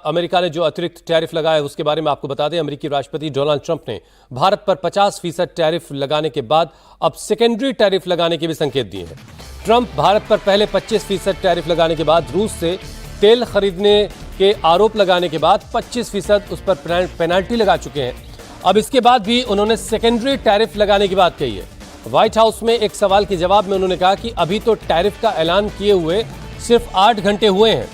America ने जो अतिरिक्त टैरिफ लगाया उसके बारे में आपको बता दें। अमेरिकी राष्ट्रपति डोनाल्ड ट्रंप ने भारत पर 50% टैरिफ लगाने के बाद अब सेकेंडरी टैरिफ लगाने के भी संकेत दिए हैं। ट्रंप भारत पर पहले 25% टैरिफ लगाने के बाद रूस से तेल खरीदने के आरोप लगाने के बाद 25% उस पर पेनाल्टी लगा चुके हैं। अब इसके बाद भी उन्होंने सेकेंडरी टैरिफ लगाने की बात कही है। व्हाइट हाउस में एक सवाल के जवाब में उन्होंने कहा कि अभी तो टैरिफ का ऐलान किए हुए सिर्फ 8 घंटे हुए हैं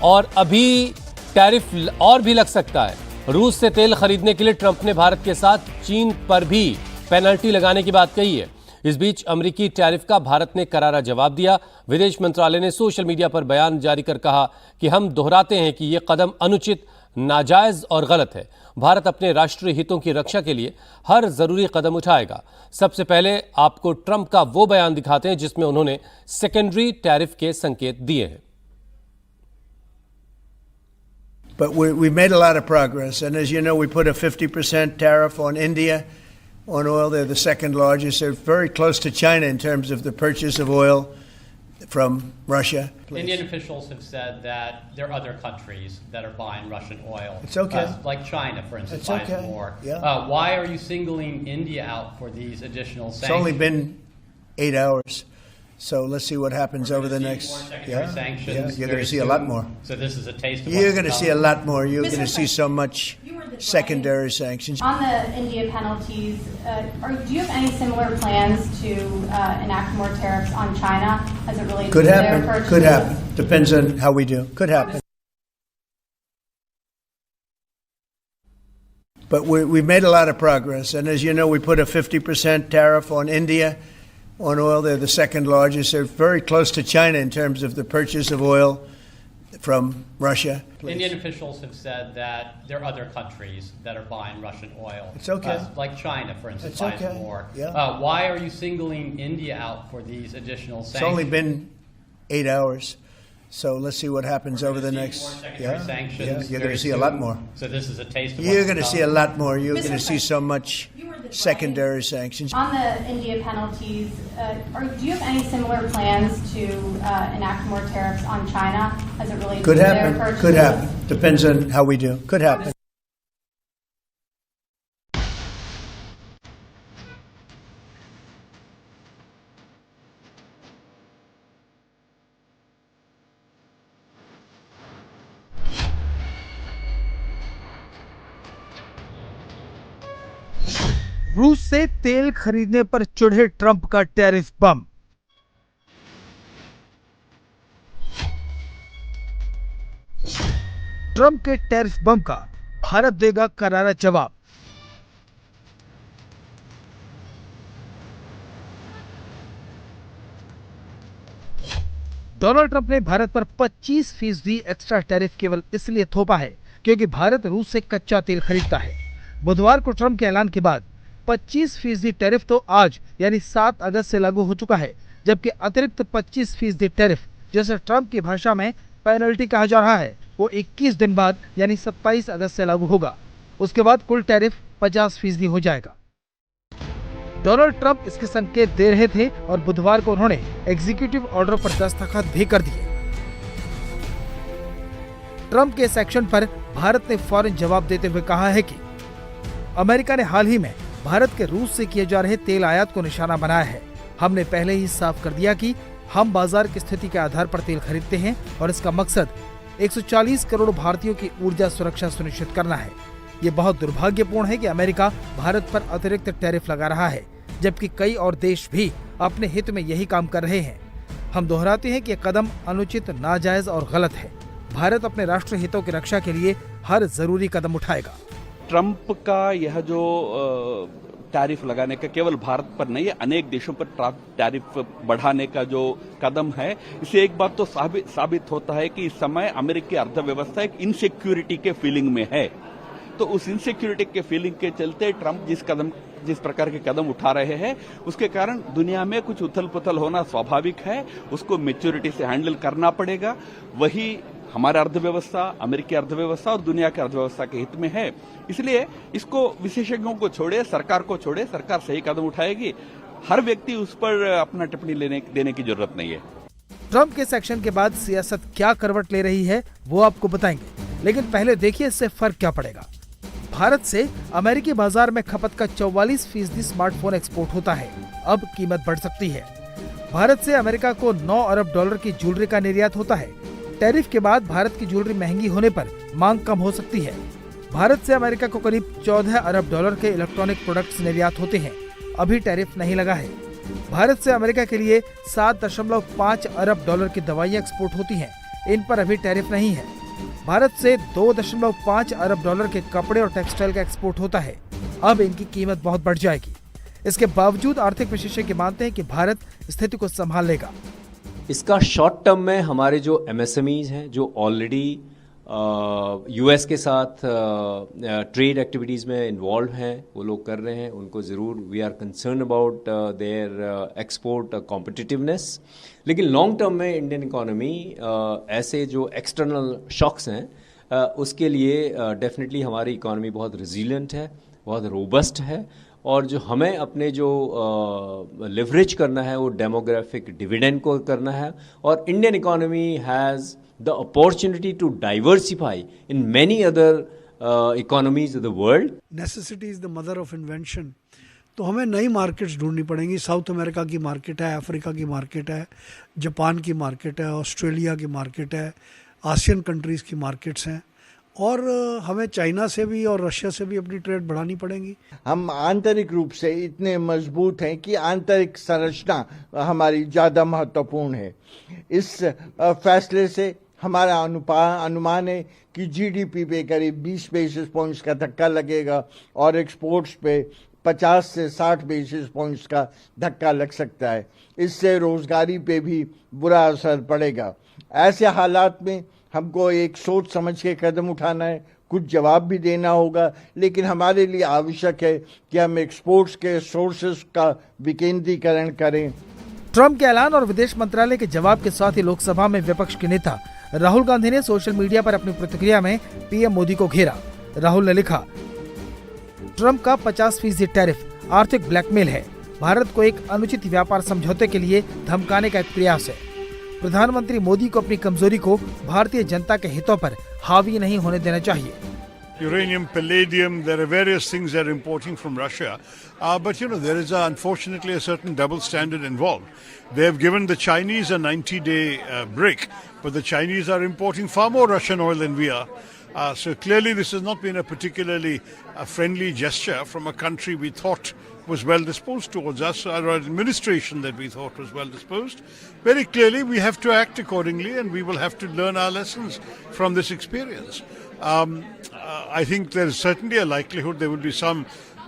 और अभी टैरिफ और भी लग सकता है। रूस से तेल खरीदने के लिए ट्रंप ने भारत के साथ चीन पर भी पेनल्टी लगाने की बात कही है। इस बीच अमेरिकी टैरिफ का भारत ने करारा जवाब दिया। विदेश मंत्रालय ने सोशल मीडिया पर बयान जारी कर कहा कि हम दोहराते हैं कि यह कदम अनुचित, नाजायज और गलत है। भारत अपने राष्ट्रीय हितों की रक्षा के लिए हर जरूरी कदम उठाएगा। सबसे पहले आपको ट्रंप का वो बयान दिखाते हैं जिसमें उन्होंने सेकेंडरी टैरिफ के संकेत दिए हैं। But we've made a lot of progress, and as you know, we put a 50% tariff on India on oil. They're the second largest. They're very close to China in terms of the purchase of oil from Russia. Please. Indian officials have said that there are other countries that are buying Russian oil. It's okay. Like China, for instance, It's buys okay. more. Yeah. Why are you singling India out for these additional sanctions? It's only been 8 hours. So let's see what happens over the next. Sanctions you're going to see a lot more. So this is a taste of You're going to what's see a coming. lot more. You're going to see so much secondary sanctions. On the India penalties, do you have any similar plans to enact more tariffs on China as it relates Could to their happen. purchases? Could happen. Depends on how we do. Could happen. But we've made a lot of progress, and as you know, we put a 50% tariff on India on oil. They're the second largest. They're very close to China in terms of the purchase of oil from Russia. Please. Indian officials have said that there are other countries that are buying Russian oil. It's okay. Like China, for instance, It's buys okay. more. Yeah. Why are you singling India out for these additional sanctions? It's only been 8 hours. So let's see what happens over the next. Sanctions you're going to see a lot more. So this is a taste of You're what's going to see a lot more. You're going to see so much secondary sanctions. On the India penalties, do you have any similar plans to enact more tariffs on China as it relates Could to their happen. purchases? Could happen. Depends on how we do. Could happen. रूस से तेल खरीदने पर चिढ़े Trump का tariff बम। Trump के tariff बम का भारत देगा करारा जवाब। डोनाल्ड ट्रंप ने भारत पर 25% एक्स्ट्रा टैरिफ केवल इसलिए थोपा है क्योंकि भारत रूस से कच्चा तेल खरीदता है। बुधवार को ट्रंप के ऐलान के बाद 25% टैरिफ तो आज यानी 7 अगस्त से लागू हो चुका है, जबकि अतिरिक्त 25% टैरिफ, जैसे ट्रंप की भाषा में पेनल्टी कहा जा रहा है, वो 21 दिन बाद यानी 27 अगस्त से लागू होगा। उसके बाद कुल टैरिफ 50% हो जाएगा। डोनाल्ड ट्रंप इसके संकेत दे रहे थे और बुधवार को उन्होंने एग्जीक्यूटिव ऑर्डर पर दस्तखत भी कर दिए। ट्रंप के इस एक्शन पर भारत ने फौरन जवाब देते हुए कहा है कि अमेरिका ने हाल ही में भारत के रूस से किए जा रहे तेल आयात को निशाना बनाया है। हमने पहले ही साफ कर दिया कि हम बाजार की स्थिति के आधार पर तेल खरीदते हैं और इसका मकसद 140 करोड़ भारतीयों की ऊर्जा सुरक्षा सुनिश्चित करना है। ये बहुत दुर्भाग्यपूर्ण है कि अमेरिका भारत पर अतिरिक्त टैरिफ लगा रहा है, जबकि कई और देश भी अपने हित में यही काम कर रहे हैं। हम दोहराते हैं कि यह कदम अनुचित, नाजायज और गलत है। भारत अपने राष्ट्रीय हितों की रक्षा के लिए हर जरूरी कदम उठाएगा। ट्रंप का यह जो टैरिफ लगाने का केवल भारत पर नहीं है, अनेक देशों पर टैरिफ बढ़ाने का जो कदम है, इससे एक बात तो साबित होता है कि इस समय अमेरिकी अर्थव्यवस्था एक इनसिक्योरिटी के फीलिंग में है। तो उस इनसिक्योरिटी के फीलिंग के चलते ट्रंप जिस प्रकार के कदम उठा रहे हैं, उसके कारण दुनिया में कुछ उथल पुथल होना स्वाभाविक है। उसको मैच्योरिटी से हैंडल करना पड़ेगा। वही हमारा अर्थव्यवस्था, अमेरिकी अर्थव्यवस्था और दुनिया की अर्थव्यवस्था के हित में है। इसलिए इसको विशेषज्ञों को छोड़े, सरकार को छोड़े, सरकार सही कदम उठाएगी। हर व्यक्ति उस पर अपना टिप्पणी देने की जरूरत नहीं है। ट्रंप के इस एक्शन के बाद सियासत क्या करवट ले रही है, वो आपको बताएंगे। लेकिन पहले देखिए इससे फर्क क्या पड़ेगा। भारत से अमेरिकी बाजार में खपत का 44% स्मार्टफोन एक्सपोर्ट होता है। अब कीमत बढ़ सकती है। भारत से अमेरिका को 9 अरब डॉलर की ज्वेलरी का निर्यात होता है। टैरिफ के बाद भारत की ज्वेलरी महंगी होने पर मांग कम हो सकती है। भारत से अमेरिका को करीब 14 अरब डॉलर के इलेक्ट्रॉनिक प्रोडक्ट्स निर्यात होते हैं। अभी टैरिफ नहीं लगा है। भारत से अमेरिका के लिए 7.5 अरब डॉलर की दवाइयां एक्सपोर्ट होती हैं। इन पर अभी टैरिफ नहीं है। भारत से 2.5 अरब डॉलर के कपड़े और टेक्सटाइल का एक्सपोर्ट होता है। अब इनकी कीमत बहुत बढ़ जाएगी। इसके बावजूद आर्थिक विशेषज्ञ मानते हैं कि भारत स्थिति को संभाल लेगा। इसका शॉर्ट टर्म में हमारे जो एमएसएमईज हैं जो ऑलरेडी यूएस के साथ ट्रेड एक्टिविटीज़ में इन्वॉल्व हैं, वो लोग कर रहे हैं, उनको ज़रूर we are concern about their export competitiveness. लेकिन लॉन्ग टर्म में इंडियन इकोनॉमी ऐसे जो एक्सटर्नल शॉक्स हैं उसके लिए डेफिनेटली हमारी इकोनॉमी बहुत रिजिलियंट है, बहुत रोबस्ट है। और जो हमें अपने जो लिवरेज करना है वो डेमोग्राफिक डिविडेंड को करना है। और Indian economy has the opportunity to diversify in many other economies of the world. Necessity is the mother of invention. तो हमें नई मार्केट्स ढूंढनी पड़ेंगी। साउथ अमेरिका की मार्केट है, अफ्रीका की मार्केट है, जापान की मार्केट है, ऑस्ट्रेलिया की मार्केट है, आसियन कंट्रीज़ की मार्केट्स हैं। और हमें चाइना से भी और रशिया से भी अपनी ट्रेड बढ़ानी पड़ेगी। हम आंतरिक रूप से इतने मजबूत हैं कि आंतरिक संरचना हमारी ज़्यादा महत्वपूर्ण है। इस फैसले से हमारा अनुमान है कि जीडीपी पे करीब 20 बेसिस पॉइंट्स का धक्का लगेगा और एक्सपोर्ट्स पे 50 से 60 बेसिस पॉइंट्स का धक्का लग सकता है। इससे रोजगारी पे भी बुरा असर पड़ेगा। ऐसे हालात में हमको एक सोच समझ के कदम उठाना है, कुछ जवाब भी देना होगा, लेकिन हमारे लिए आवश्यक है कि हम एक्सपोर्ट्स के सोर्सेस का विकेंद्रीकरण करें। ट्रंप के ऐलान और विदेश मंत्रालय के जवाब के साथ ही लोकसभा में विपक्ष के नेता राहुल गांधी ने सोशल मीडिया पर अपनी प्रतिक्रिया में पीएम मोदी को घेरा। राहुल ने लिखा, ट्रंप का 50% टैरिफ आर्थिक ब्लैकमेल है। भारत को एक अनुचित व्यापार समझौते के लिए धमकाने का एक प्रयास है। प्रधानमंत्री मोदी को अपनी कमजोरी को भारतीय जनता के हितों पर हावी नहीं होने देना चाहिए। Uranium, palladium, there are various things they're importing from Russia. But, there is unfortunately a certain double standard involved. They have given the Chinese a 90-day break, but the Chinese are importing far more Russian oil than we are. So clearly this has not been a particularly friendly gesture from a country we thought was well disposed towards us, or an administration that we thought was well disposed. Very clearly we have to act accordingly, and we will have to learn our lessons from this experience. I think there is certainly a likelihood there will be some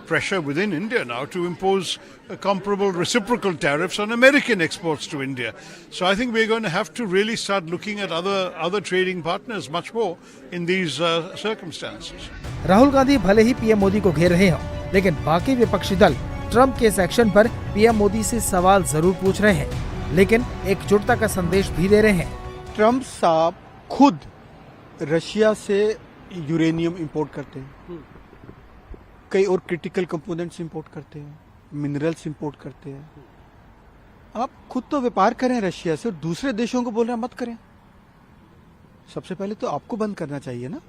pressure within India now to impose comparable reciprocal tariffs on American exports to India. So I think we're going to have to really start looking at other trading partners much more in these circumstances. Rahul Gandhi भले ही PM Modi को घेर रहे हों, लेकिन बाकी विपक्षी दल Trump के इस एक्शन पर पीएम मोदी से सवाल जरूर पूछ रहे हैं, लेकिन एकजुटता का संदेश भी दे रहे हैं। ट्रंप साहब खुद रशिया से यूरेनियम इंपोर्ट करते हैं, कई और क्रिटिकल कंपोनेंट्स इंपोर्ट करते हैं, मिनरल्स इंपोर्ट करते हैं। आप खुद तो व्यापार करें रशिया से और दूसरे देशों को बोल रहे हैं मत करें। सबसे पहले तो आपको बंद करना चाहिए ना।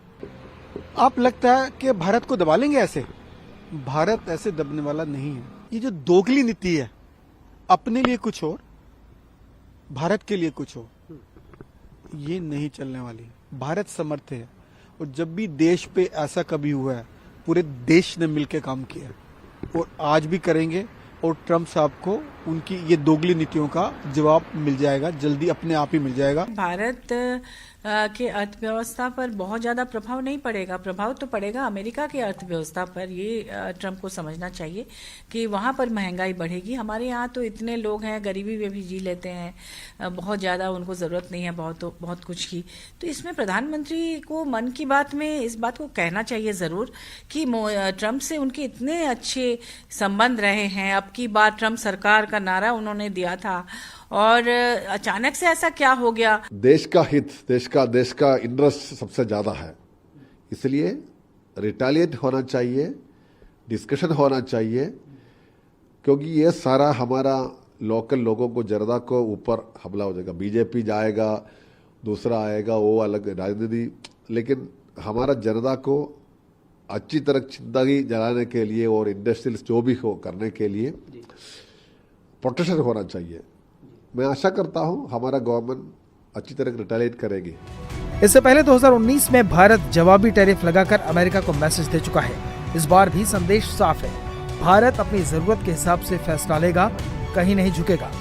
आप लगता है कि भारत को दबा लेंगे ऐसे? भारत ऐसे दबने वाला नहीं है। ये जो दोगली नीति है, अपने लिए कुछ और, भारत के लिए कुछ और, ये नहीं चलने वाली। भारत समर्थ है, और जब भी देश पे ऐसा कभी हुआ है पूरे देश ने मिलकर काम किया और आज भी करेंगे, और ट्रंप साहब को उनकी ये दोगली नीतियों का जवाब मिल जाएगा, जल्दी अपने आप ही मिल जाएगा। भारत के अर्थव्यवस्था पर बहुत ज्यादा प्रभाव नहीं पड़ेगा। प्रभाव तो पड़ेगा अमेरिका की अर्थव्यवस्था पर। ये ट्रंप को समझना चाहिए कि वहां पर महंगाई बढ़ेगी। हमारे यहाँ तो इतने लोग हैं, गरीबी में भी जी लेते हैं, बहुत ज्यादा उनको जरूरत नहीं है बहुत कुछ की। तो इसमें प्रधानमंत्री को मन की बात में इस बात को कहना चाहिए जरूर कि ट्रंप से उनके इतने अच्छे संबंध रहे हैं। अब की बार ट्रंप सरकार का नारा उन्होंने दिया था, और अचानक से ऐसा क्या हो गया? देश का हित, देश का इंटरेस्ट सबसे ज्यादा है, इसलिए रिटेलिएट होना चाहिए, डिस्कशन होना चाहिए, क्योंकि ये सारा हमारा लोकल लोगों को, जनता को ऊपर हमला हो जाएगा। बीजेपी जाएगा, दूसरा आएगा, वो अलग राजनीति, लेकिन हमारा जनता को अच्छी तरह जिंदगी जलाने के लिए और इंडस्ट्रियल जो भी हो करने के लिए प्रोटेक्शन होना चाहिए। मैं आशा करता हूं हमारा गवर्नमेंट अच्छी तरह रिटेलिएट करेगी। इससे पहले 2019 में भारत जवाबी टैरिफ लगाकर अमेरिका को मैसेज दे चुका है। इस बार भी संदेश साफ है, भारत अपनी जरूरत के हिसाब से फैसला लेगा, कहीं नहीं झुकेगा।